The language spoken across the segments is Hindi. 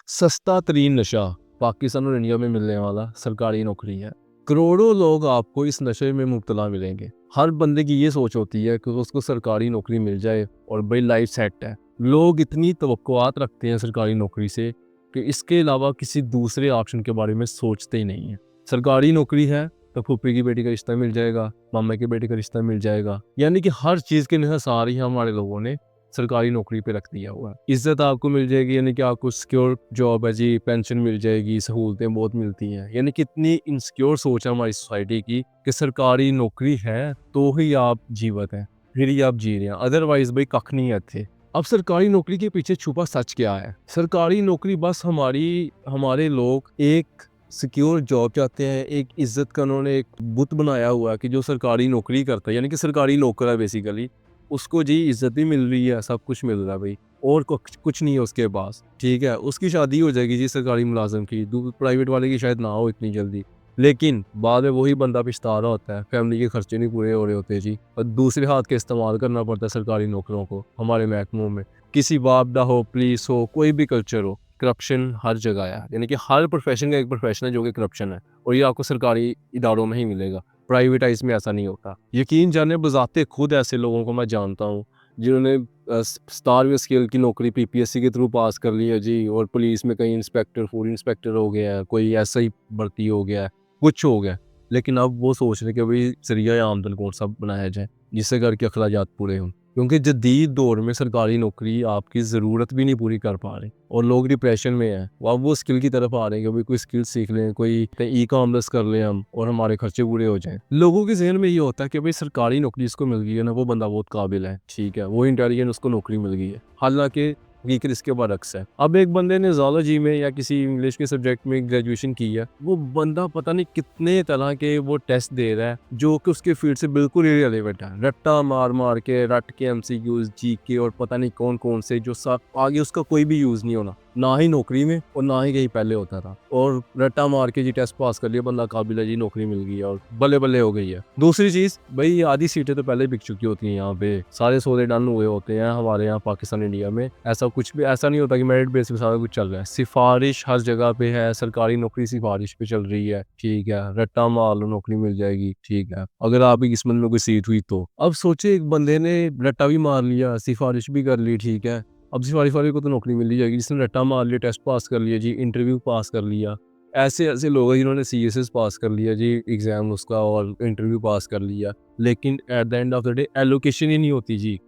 सस्ता तरीन नशा पाकिस्तान और इंडिया में मिलने वाला सरकारी नौकरी है। करोड़ों लोग आपको इस नशे में मुब्तला मिलेंगे। हर बंदे की ये सोच होती है कि उसको सरकारी नौकरी मिल जाए और भाई लाइफ सेट है। लोग इतनी तवक्कुआत रखते हैं सरकारी नौकरी से कि इसके अलावा किसी दूसरे ऑप्शन के बारे में सोचते ही नहीं है। सरकारी नौकरी है तो फूफी की बेटी का रिश्ता मिल जाएगा, मामा की बेटी का रिश्ता मिल जाएगा, यानी कि हर चीज़ के निसार ही हमारे लोगों ने सरकारी नौकरी पे रख दिया हुआ है। इज़्ज़त आपको मिल जाएगी, यानी कि आपको सिक्योर जॉब है जी, पेंशन मिल जाएगी, सहूलतें बहुत मिलती हैं। यानी कि इतनी इनसिक्योर सोच है हमारी सोसाइटी की कि सरकारी नौकरी है तो ही आप जीवित हैं, फिर ही आप जी रहे हैं, अदरवाइज़ भाई कख नहीं है थे। अब सरकारी नौकरी के पीछे छुपा सच क्या है? सरकारी नौकरी बस हमारे लोग एक सिक्योर जॉब चाहते हैं, एक इज़्ज़त का उन्होंने एक बुत बनाया हुआ है कि जो सरकारी नौकरी करता है, यानी कि सरकारी नौकर है बेसिकली, उसको जी इज़्ज़त भी मिल रही है, सब कुछ मिल रहा है भाई, और कुछ नहीं है उसके पास, ठीक है? उसकी शादी हो जाएगी जी सरकारी मुलाज़िम की, प्राइवेट वाले की शायद ना हो इतनी जल्दी। लेकिन बाद में वही बंदा पछता रहा होता है, फैमिली के खर्चे नहीं पूरे हो रहे होते जी, और दूसरे हाथ का इस्तेमाल करना पड़ता है सरकारी नौकरों को हमारे महकमों में। किसी बाबदा हो, पुलिस हो, कोई भी कल्चर हो, करप्शन हर जगह है। यानी कि हर प्रोफ़ेशन का एक प्रोफ़ेशन है जो कि करप्शन है, और ये आपको सरकारी इदारों में ही मिलेगा। प्राइवेटाइज़ में ऐसा नहीं होता। यकीन जाने बज़ाते खुद ऐसे लोगों को मैं जानता हूँ, जिन्होंने स्टार स्केल की नौकरी पीपीएससी के थ्रू पास कर ली है जी, और पुलिस में कहीं इंस्पेक्टर, फूड इंस्पेक्टर हो गया है, कोई ऐसा ही भर्ती हो गया है, कुछ हो गया। लेकिन अब वो सोच रहे हैं कि भाई ज़रिया आमदन कौन-सा बनाया जाए, जिससे घर के अखराजात पूरे हों। क्योंकि जदीद दौर में सरकारी नौकरी आपकी ज़रूरत भी नहीं पूरी कर पा रही, और लोग डिप्रेशन में हैं। अब वो स्किल की तरफ आ रहे हैं कि भाई कोई स्किल सीख लें, कोई ई कॉमर्स कर लें हम, और हमारे खर्चे पूरे हो जाएँ। लोगों के ज़हन में ये होता है कि भाई सरकारी नौकरी जिसको मिल गई है ना, वो बंदा बहुत काबिल है, ठीक है, वो इंटेलिजेंट, उसको नौकरी मिल गई है। हालाँकि हकीकत इसके बरअक्स है। अब एक बंदे ने ज़ूलॉजी में या किसी इंग्लिश के सब्जेक्ट में ग्रेजुएशन की है, वो बंदा पता नहीं कितने तरह के वो टेस्ट दे रहा है, जो कि उसके फील्ड से बिल्कुल इर्रेलेवेंट है। रट्टा मार-मार के, रट के एमसीक्यूज़, जीके और पता नहीं कौन-कौन से, जो सा आगे उसका कोई भी यूज़ नहीं होना। ना ही नौकरी में और ना ही कहीं पहले होता था, और रट्टा मार के जी टेस्ट पास कर लिया, बंदा काबिल है जी, नौकरी मिल गई है और बल्ले-बल्ले हो गई है। दूसरी चीज़, भई आधी सीटें तो पहले बिक चुकी होती हैं यहाँ पे, सारे सौदे डन हुए होते हैं हमारे यहाँ पाकिस्तान इंडिया में। ऐसा कुछ भी ऐसा नहीं होता कि मेरिट बेस पे सारा कुछ चल रहा है। सिफ़ारिश हर जगह पे है, सरकारी नौकरी सिफ़ारिश पे चल रही है, ठीक है। रट्टा मार लो नौकरी मिल जाएगी, ठीक है, अगर आपकी किस्मत में कोई सीट हुई तो। अब सोचिए एक बंदे ने रट्टा भी मार लिया, सिफ़ारिश भी कर ली, ठीक है। अब सिफारिश वाले को तो नौकरी मिल ही जाएगी, जिसने रट्टा मार लिया, टेस्ट पास कर लिया जी, इंटरव्यू पास कर लिया। ऐसे-ऐसे लोग हैं जिन्होंने सीएसएस पास कर लिया जी, एग्ज़ाम उसका, और इंटरव्यू पास कर लिया। लेकिन at the end of the day allocation ही नहीं होती जी।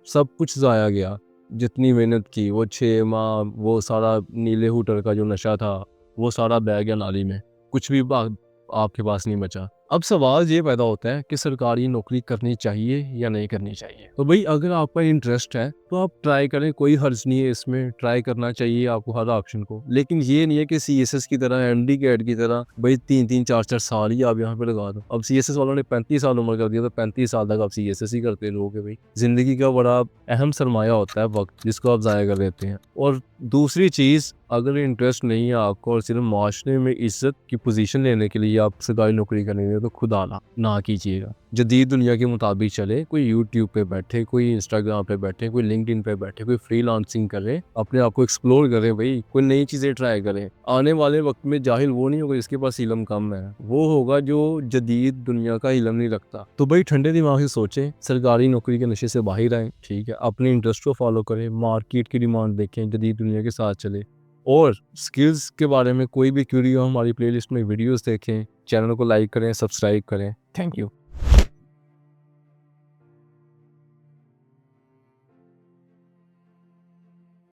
सब कुछ ज़ाया गया। जितनी मेहनत की, वो 6 माह, वो सारा नीले हूटर का जो नशा था, वो सारा बह गया नाली में। कुछ भी आपके पास नहीं बचा। अब सवाल ये पैदा होता है कि सरकारी नौकरी करनी चाहिए या नहीं करनी चाहिए? तो भई अगर आपका इंटरेस्ट है, तो आप ट्राई करें, कोई हर्ज नहीं है इसमें, ट्राई करना चाहिए आपको हर ऑप्शन को। लेकिन ये नहीं है कि सीएसएस की तरह, एमडी कैट की तरह भई 3-3 4-4 साल ही आप यहाँ पे लगा दो। अब सीएसएस वालों ने 35 साल उम्र कर दिया, तो 35 साल तक आप सीएसएस ही करते रहोगे भई। ज़िंदगी का बड़ा अहम सरमाया होता है वक़्त, जिसको आप ज़ाया कर देते हैं। और दूसरी चीज़, अगर इंटरेस्ट नहीं है आपको और सिर्फ माशरे में इज़्ज़त की पोजीशन लेने के लिए आप सरकारी नौकरी करेंगे, तो खुदा ना कीजिएगा। जदीद दुनिया के मुताबिक चले, कोई यूट्यूब पे बैठे, कोई इंस्टाग्राम पे बैठे, कोई लिंक्डइन पे बैठे, कोई फ्रीलांसिंग करे, अपने आप को एक्सप्लोर करें भाई, कोई नई चीज़ें ट्राई करें। आने वाले वक्त में जाहिल वो नहीं होगा जिसके पास इल्म कम है, वो होगा जो जदीद दुनिया का इल्म नहीं रखता। तो भाई ठंडे दिमाग से सोचें, सरकारी नौकरी के नशे से बाहर आएँ, ठीक है, अपने इंटरेस्ट को फॉलो करें, मार्केट की डिमांड देखें, जदीद दुनिया के साथ चले, और स्किल्स के बारे में कोई भी क्वेरी हो, हमारी प्लेलिस्ट में वीडियोस देखें, चैनल को लाइक करें, सब्सक्राइब करें। Thank you.